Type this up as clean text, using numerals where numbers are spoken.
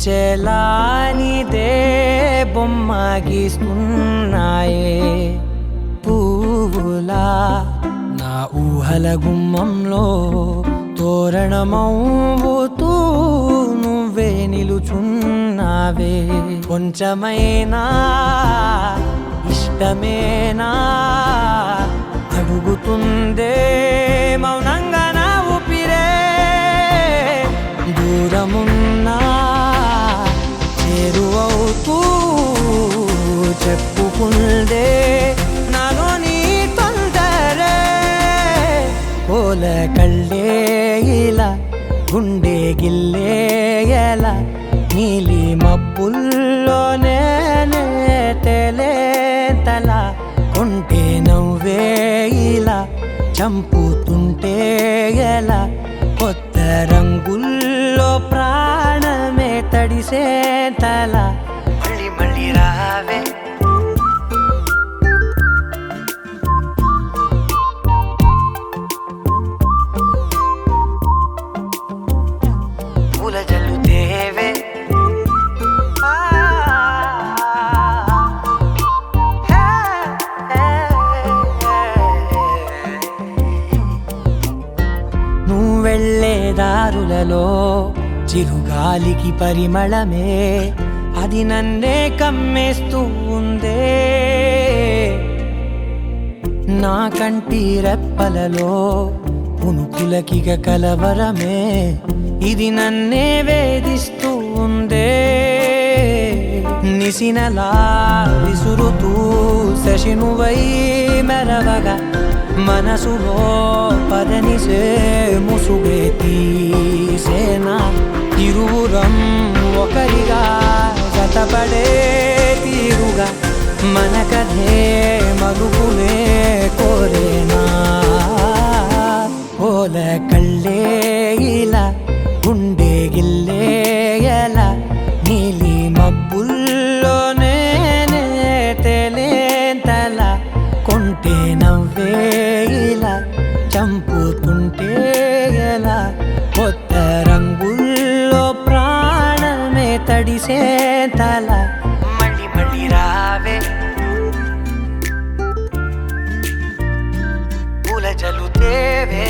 పిలిచేలా నీదే బొమ్మ గీస్తున్నాయే పువ్వులా నా ఊహల గుమ్మంలో తోరణమవుతూ నువ్వే నిలుచున్నావే కొంచెమైనా ఇష్టమేనా అడుగుతుందే మౌనంగా నా ఊపిరే దూరమున్నా చేరువవుతూ చెప్పుకుందే నాలో నీ తొందరే కోల కళ్ళే ఇలా గుండె గిల్లే ఎలా నీలి మబ్బుల్లోనే తల కొంటే నవ్వే ఇలా చంపుతుంటే ఎలా కొత్త రంగుల్లో ప్రాణమే తడిసే తల మళ్ళీ మళ్ళీ రావే పూల జల్లుతేవే వెళ్ళే దారులలో చిరుగాలికి పరిమళమే అది నన్నే కమ్మేస్తూ ఉందే నా కంటి రెప్పలలో పునుకులకిగ కలవరమే ఇది నన్నే వేధిస్తూ ఉందే నిసినలా విసురుతూ శశినువై మెరవగా మనసులో పదనిసే ముసుగే తీసేనా ఇరువురం ఒకరిగా జతపడే తీరుగా మన కథే మలుపునే కోరేనా కోల కళ్ళే ఇలా గుండె గిల్లే ఎలా నీలి మబ్బుల్లోనే తేలేంతల కొంటే నవ్వే ఇలా చంపుతుంటే ఎలా కొత్త రంగుల్లో ప్రాణమే తడిసే తల మళ్ళీ మళ్ళీ రావే పూల జల్లుతేవే